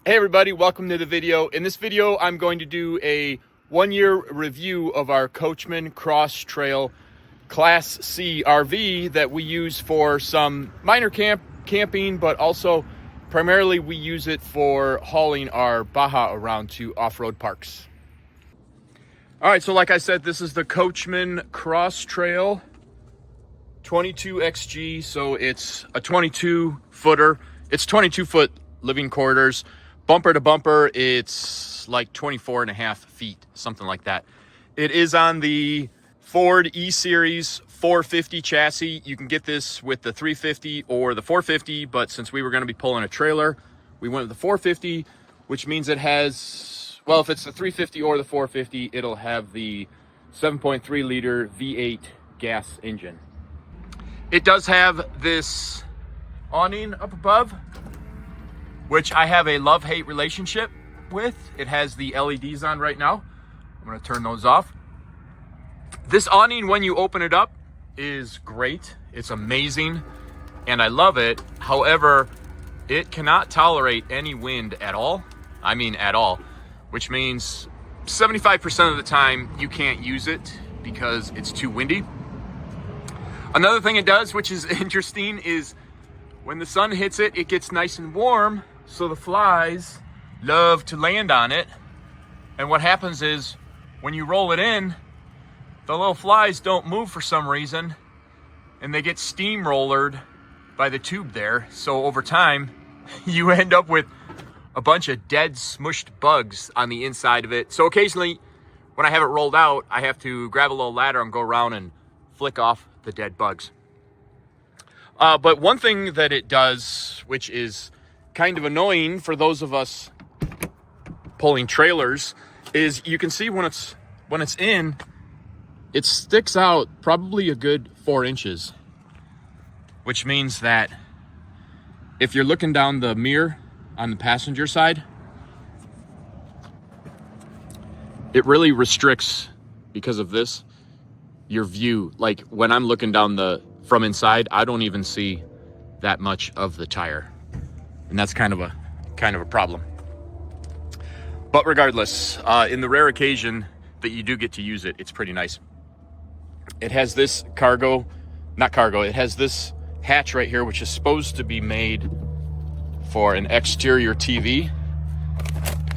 Hey everybody, welcome to the video. In this video, I'm going to do a 1-year review of our Coachmen Cross Trail Class C RV that we use for some minor camping, but also primarily we use it for hauling our Baja around to off-road parks. All right, so like I said, this is the Coachmen Cross Trail 22XG, so it's a 22-footer. It's 22-foot living quarters. Bumper to bumper, it's like 24.5 feet, something like that. It is on the Ford E-Series 450 chassis. You can get this with the 350 or the 450, but since we were going to be pulling a trailer, we went with the 450, which means it has, well, if it's the 350 or the 450, it'll have the 7.3 liter V8 gas engine. It does have this awning up above, which I have a love-hate relationship with. It has the LEDs on right now. I'm gonna turn those off. This awning, when you open it up, is great. It's amazing, and I love it. However, it cannot tolerate any wind at all. I mean, at all, which means 75% of the time you can't use it because it's too windy. Another thing it does, which is interesting, is when the sun hits it, it gets nice and warm, so the flies love to land on it. And what happens is when you roll it in, the little flies don't move for some reason, and they get steamrollered by the tube there. So over time, you end up with a bunch of dead, smushed bugs on the inside of it. So occasionally, when I have it rolled out, I have to grab a little ladder and go around and flick off the dead bugs. But one thing that it does, which is kind of annoying for those of us pulling trailers, is you can see when it's in, it sticks out probably a good 4 inches, which means that if you're looking down the mirror on the passenger side, it really restricts, because of this, your view. Like when I'm looking down from inside, I don't even see that much of the tire. And that's kind of a problem. But regardless, in the rare occasion that you do get to use it, it's pretty nice. It has this it has this hatch right here, which is supposed to be made for an exterior TV.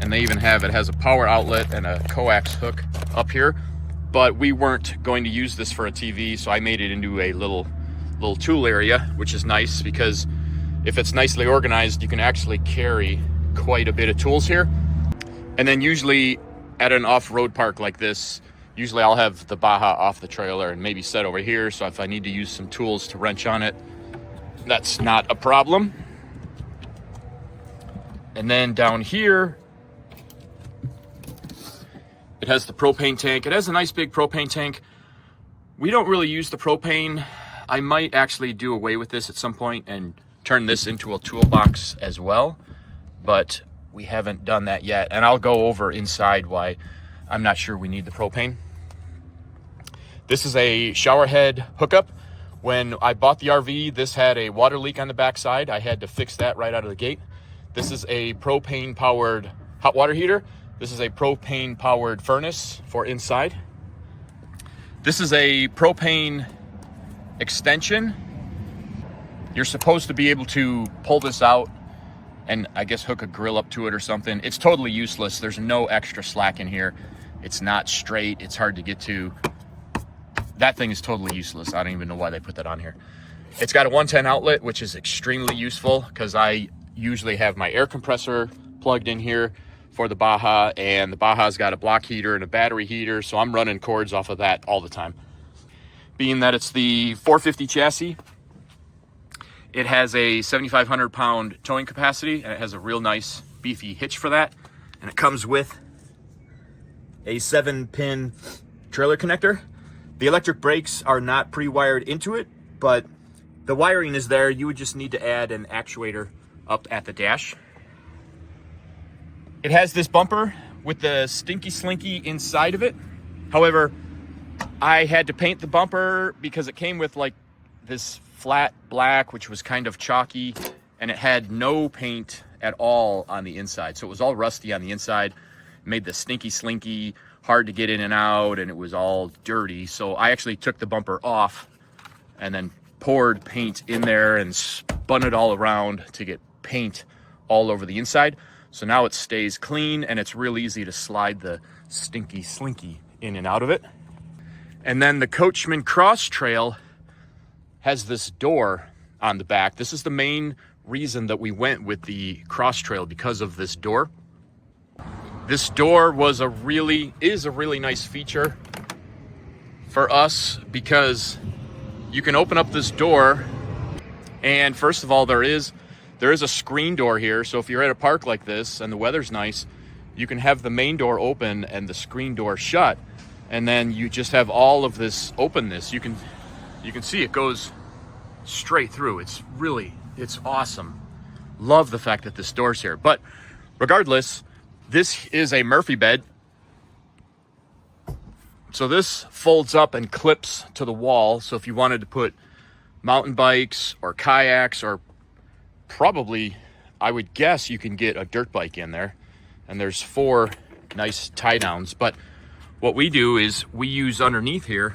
And they even it has a power outlet and a coax hook up here. But we weren't going to use this for a TV, so I made it into a little tool area, which is nice because if it's nicely organized, you can actually carry quite a bit of tools here. And then usually at an off-road park like this, usually I'll have the Baja off the trailer and maybe set over here, so if I need to use some tools to wrench on it, that's not a problem. And then down here, it has the propane tank. It has a nice big propane tank. We don't really use the propane. I might actually do away with this at some point and turn this into a toolbox as well, but we haven't done that yet. And I'll go over inside why I'm not sure we need the propane. This is a shower head hookup. When I bought the RV, this had a water leak on the backside. I had to fix that right out of the gate. This is a propane powered hot water heater. This is a propane powered furnace for inside. This is a propane extension. You're supposed to be able to pull this out and I guess hook a grill up to it or something. It's totally useless. There's no extra slack in here. It's not straight. It's hard to get to. That thing is totally useless. I don't even know why they put that on here. It's got a 110 outlet, which is extremely useful because I usually have my air compressor plugged in here for the Baja, and the Baja's got a block heater and a battery heater, so I'm running cords off of that all the time. Being that it's the 450 chassis, it has a 7,500 pound towing capacity, and it has a real nice beefy hitch for that. And it comes with a 7-pin trailer connector. The electric brakes are not pre-wired into it, but the wiring is there. You would just need to add an actuator up at the dash. It has this bumper with the stinky slinky inside of it. However, I had to paint the bumper because it came with like this flat black, which was kind of chalky, and it had no paint at all on the inside. So it was all rusty on the inside, made the stinky slinky hard to get in and out, and it was all dirty. So I actually took the bumper off and then poured paint in there and spun it all around to get paint all over the inside. So now it stays clean and it's real easy to slide the stinky slinky in and out of it. And then the Coachmen Cross Trail has this door on the back. This is the main reason that we went with the Cross Trail, because of this door. This door is a really nice feature for us, because you can open up this door, and first of all, there is a screen door here. So if you're at a park like this and the weather's nice, you can have the main door open and the screen door shut, and then you just have all of this openness. You can see it goes straight through. It's awesome. Love the fact that this door's here. But regardless, this is a Murphy bed. So this folds up and clips to the wall. So if you wanted to put mountain bikes or kayaks, or probably, I would guess you can get a dirt bike in there. And there's 4 nice tie downs. But what we do is we use underneath here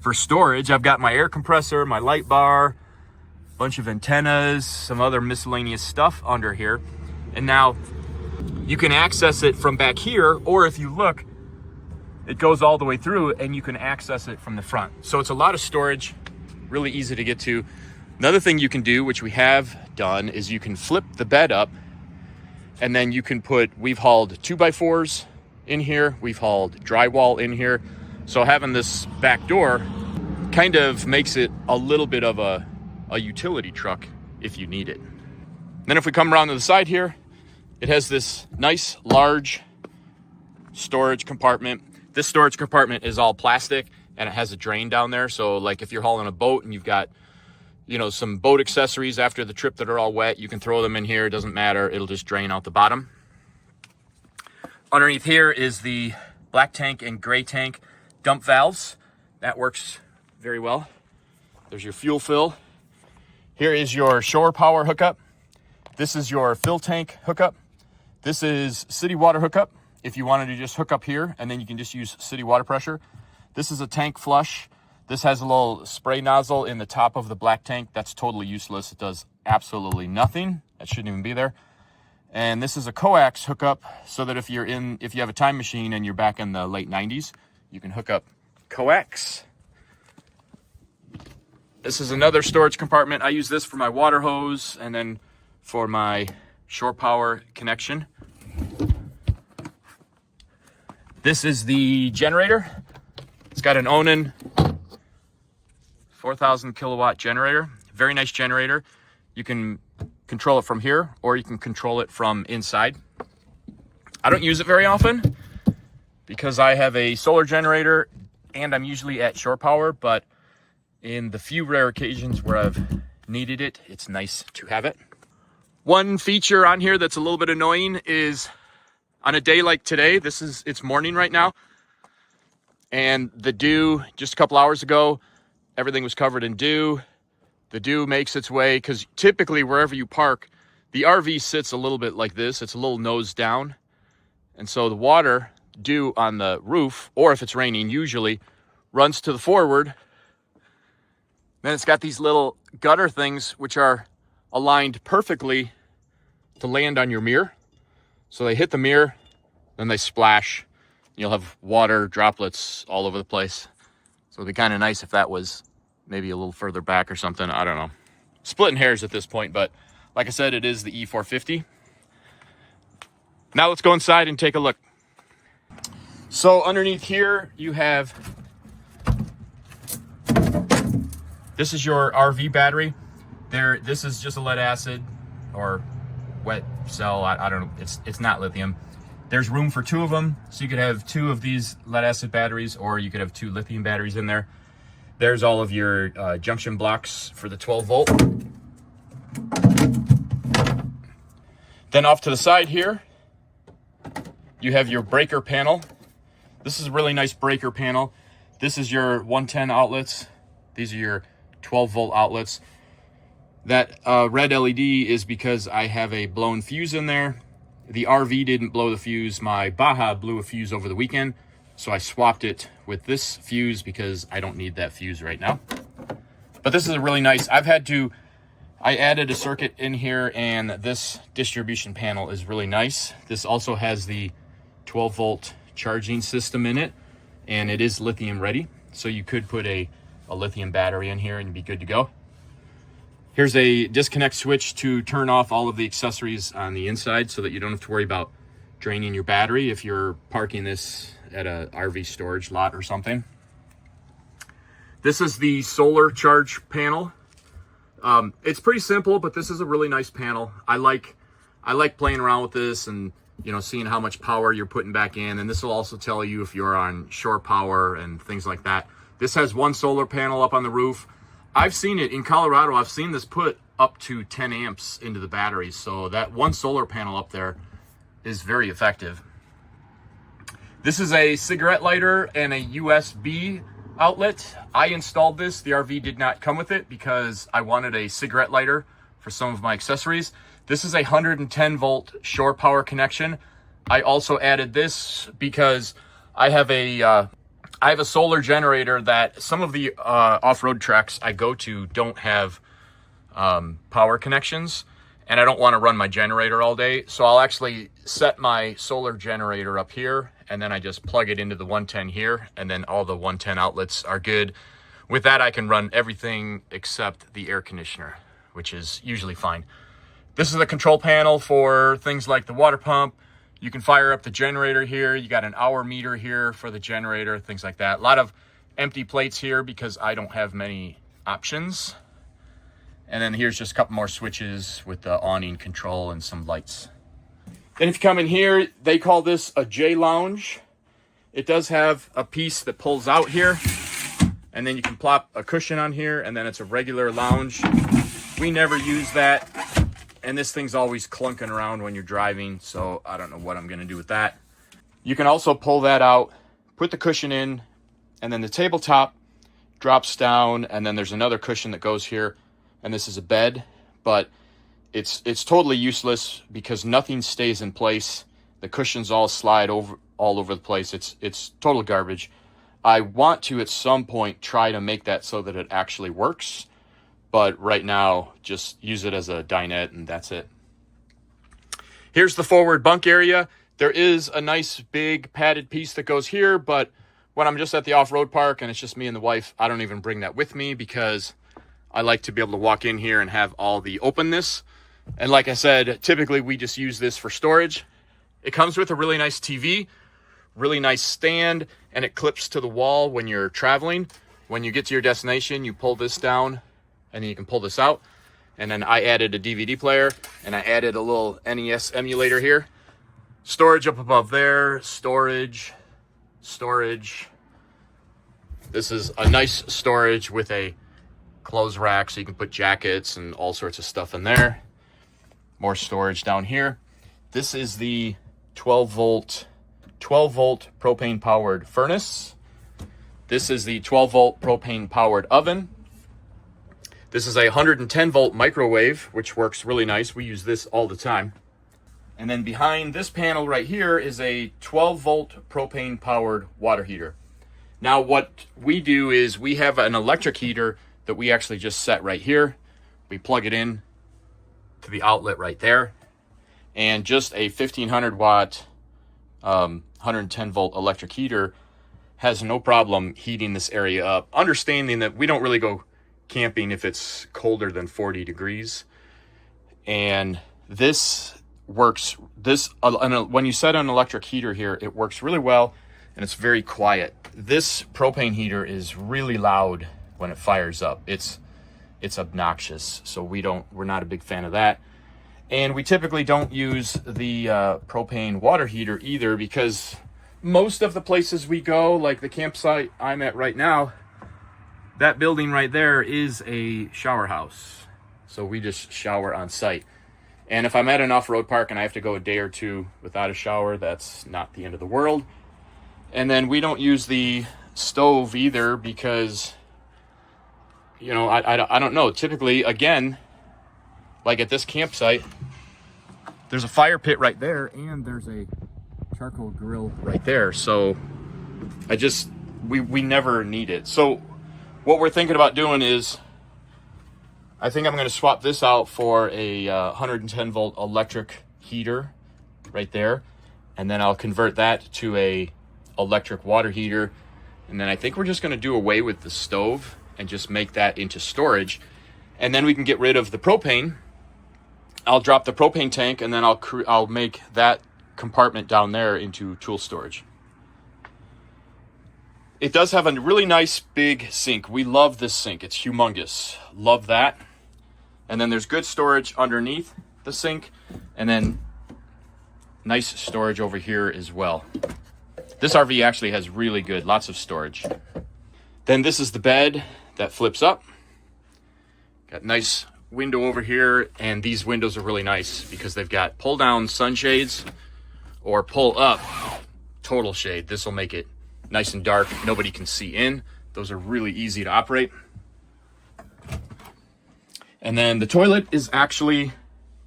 for storage. I've got my air compressor, my light bar, a bunch of antennas, some other miscellaneous stuff under here. And now you can access it from back here, or if you look, it goes all the way through and you can access it from the front. So it's a lot of storage, really easy to get to. Another thing you can do, which we have done, is you can flip the bed up, and then you can we've hauled 2x4s in here, we've hauled drywall in here. So having this back door kind of makes it a little bit of a utility truck if you need it. Then if we come around to the side here, it has this nice large storage compartment. This storage compartment is all plastic and it has a drain down there. So like if you're hauling a boat and you've got, some boat accessories after the trip that are all wet, you can throw them in here. It doesn't matter. It'll just drain out the bottom. Underneath here is the black tank and gray tank dump valves. That works very well. There's your fuel fill. Here is your shore power hookup. This is your fill tank hookup. This is city water hookup, if you wanted to just hook up here and then you can just use city water pressure. This is a tank flush. This has a little spray nozzle in the top of the black tank. That's totally useless. It does absolutely nothing. That shouldn't even be there. And this is a coax hookup, so that if you have a time machine and you're back in the late 90s, you can hook up coax. This is another storage compartment. I use this for my water hose and then for my shore power connection. This is the generator. It's got an Onan 4,000 kilowatt generator. Very nice generator. You can control it from here, or you can control it from inside. I don't use it very often because I have a solar generator and I'm usually at shore power, but in the few rare occasions where I've needed it, it's nice to have it. One feature on here that's a little bit annoying is on a day like today, it's morning right now, and the dew, just a couple hours ago, everything was covered in dew. The dew makes its way, because typically wherever you park, the RV sits a little bit like this. It's a little nose down. And so the water, dew on the roof, or if it's raining, usually runs to the forward. Then it's got these little gutter things which are aligned perfectly to land on your mirror. So they hit the mirror, then they splash. You'll have water droplets all over the place. So it'd be kind of nice if that was maybe a little further back or something. I don't know. Splitting hairs at this point, but like I said, it is the E450. Now let's go inside and take a look. So underneath here, you have, this is your RV battery. This is just a lead acid or wet cell. I don't know. It's not lithium. There's room for 2 of them. So you could have 2 of these lead acid batteries, or you could have 2 lithium batteries in there. There's all of your junction blocks for the 12 volt. Then off to the side here, you have your breaker panel. This is a really nice breaker panel. This is your 110 outlets. These are your 12 volt outlets. That red LED is because I have a blown fuse in there. The RV didn't blow the fuse. My Baja blew a fuse over the weekend, so I swapped it with this fuse because I don't need that fuse right now. But this is a really nice, I added a circuit in here, and this distribution panel is really nice. This also has the 12 volt charging system in it, and it is lithium ready. So you could put a lithium battery in here and be good to go. Here's a disconnect switch to turn off all of the accessories on the inside so that you don't have to worry about draining your battery if you're parking this at a RV storage lot or something. This is the solar charge panel. It's pretty simple, but this is a really nice panel. I like playing around with this and, you know, seeing how much power you're putting back in. And this will also tell you if you're on shore power and things like that. This has one solar panel up on the roof. I've seen it in Colorado. I've seen this put up to 10 amps into the batteries. So that one solar panel up there is very effective. This is a cigarette lighter and a USB outlet. I installed this. The RV did not come with it because I wanted a cigarette lighter for some of my accessories. This is a 110 volt shore power connection. I also added this because I have a solar generator that some of the off-road tracks I go to don't have power connections, and I don't want to run my generator all day. So I'll actually set my solar generator up here, and then I just plug it into the 110 here, and then all the 110 outlets are good. With that, I can run everything except the air conditioner, which is usually fine. This is the control panel for things like the water pump. You can fire up the generator here. You got an hour meter here for the generator, things like that. A lot of empty plates here because I don't have many options. And then here's just a couple more switches with the awning control and some lights. Then if you come in here, they call this a J lounge. It does have a piece that pulls out here, and then you can plop a cushion on here, and then it's a regular lounge. We never use that. And this thing's always clunking around when you're driving, so I don't know what I'm going to do with that. You can also pull that out, put the cushion in, and then the tabletop drops down, and then there's another cushion that goes here, and this is a bed, but it's totally useless because nothing stays in place. The cushions all slide all over the place. It's total garbage. I want to at some point try to make that so that it actually works. But right now, just use it as a dinette and that's it. Here's the forward bunk area. There is a nice big padded piece that goes here, but when I'm just at the off-road park and it's just me and the wife, I don't even bring that with me because I like to be able to walk in here and have all the openness. And like I said, typically we just use this for storage. It comes with a really nice TV, really nice stand, and it clips to the wall when you're traveling. When you get to your destination, you pull this down, and then you can pull this out. And then I added a DVD player, and I added a little NES emulator here. Storage up above there, storage. This is a nice storage with a clothes rack, so you can put jackets and all sorts of stuff in there. More storage down here. This is the 12 volt propane powered furnace. This is the 12 volt propane powered oven. This is a 110 volt microwave, which works really nice. We use this all the time. And then behind this panel right here is a 12 volt propane powered water heater. Now what we do is we have an electric heater that we actually just set right here. We plug it in to the outlet right there. And just a 1500 watt, 110 volt electric heater has no problem heating this area up. Understanding that we don't really go camping if it's colder than 40 degrees. And this works, when you set an electric heater here, it works really well and it's very quiet. This propane heater is really loud when it fires up. It's obnoxious, so we're not a big fan of that. And we typically don't use the propane water heater either because most of the places we go, like the campsite I'm at right now, that building right there is a shower house. So we just shower on site. And if I'm at an off-road park and I have to go a day or two without a shower, that's not the end of the world. And then we don't use the stove either because, you know, I don't know. Typically, again, like at this campsite, there's a fire pit right there and there's a charcoal grill right there. So we never need it. So what we're thinking about doing is, I think I'm going to swap this out for a 110 volt electric heater right there. And then I'll convert that to a electric water heater. And then I think we're just going to do away with the stove and just make that into storage. And then we can get rid of the propane. I'll drop the propane tank, and then I'll make that compartment down there into tool storage. It does have a really nice big sink. We love this sink. It's humongous. Love that. And then there's good storage underneath the sink, and then nice storage over here as well. This RV actually has really good, lots of storage. Then this is the bed that flips up. Got nice window over here, and these windows are really nice because they've got pull down sunshades or pull up total shade. This will make it nice and dark. Nobody can see in. Those are really easy to operate. And then the toilet is actually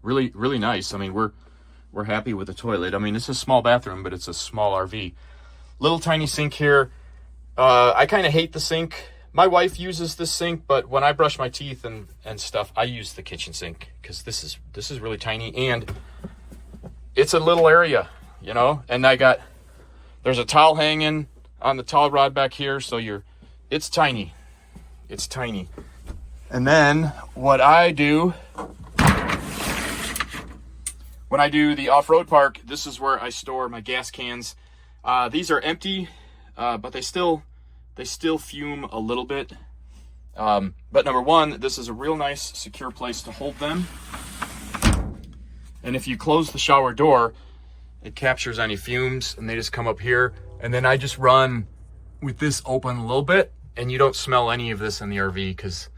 really, really nice. I mean, we're happy with the toilet. I mean, it's a small bathroom, but it's a small RV. Little tiny sink here. I kind of hate the sink. My wife uses this sink, but when I brush my teeth and stuff, I use the kitchen sink because this is really tiny, and it's a little area, you know. And there's a towel hanging on the towel rod back here, so it's tiny. It's tiny. And then what I do when I do the off-road park, this is where I store my gas cans. These are empty, but they still fume a little bit. But number one, this is a real nice, secure place to hold them. And if you close the shower door, it captures any fumes, and they just come up here. And then I just run with this open a little bit, and you don't smell any of this in the RV because,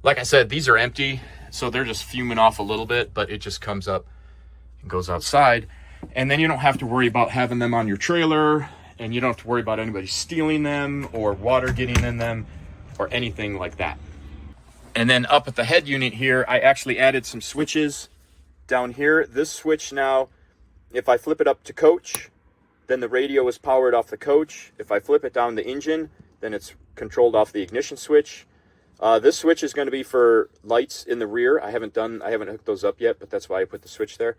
like I said, these are empty, so they're just fuming off a little bit, but it just comes up and goes outside. And then you don't have to worry about having them on your trailer, and you don't have to worry about anybody stealing them or water getting in them or anything like that. And then up at the head unit here, I actually added some switches down here. This switch now, if I flip it up to coach, then the radio is powered off the coach. If I flip it down the engine, then it's controlled off the ignition switch. This switch is going to be for lights in the rear. I haven't hooked those up yet, but that's why I put the switch there.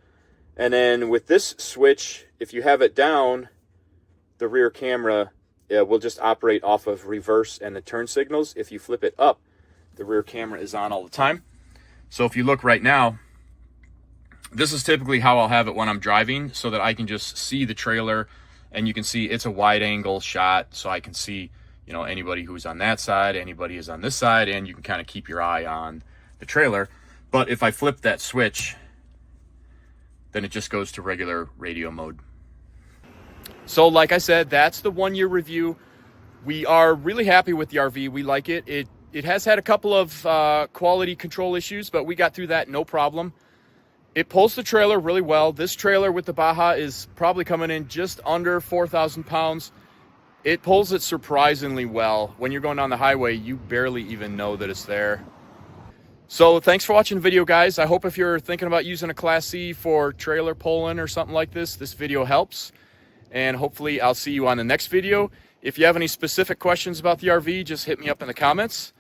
And then with this switch, if you have it down, the rear camera will just operate off of reverse and the turn signals. If you flip it up, the rear camera is on all the time. So if you look right now, this is typically how I'll have it when I'm driving, so that I can just see the trailer, and you can see it's a wide angle shot, so I can see, you know, anybody who's on that side, anybody is on this side, and you can kind of keep your eye on the trailer. But if I flip that switch, then it just goes to regular radio mode. So like I said, that's the 1 year review. We are really happy with the RV. We like it. It has had a couple of quality control issues, but we got through that no problem. It pulls the trailer really well. This trailer with the Baja is probably coming in just under 4,000 pounds. It pulls it surprisingly well. When you're going down the highway, you barely even know that it's there. So thanks for watching the video, guys. I hope if you're thinking about using a Class C for trailer pulling or something like this video helps. And hopefully I'll see you on the next video. If you have any specific questions about the RV, just hit me up in the comments.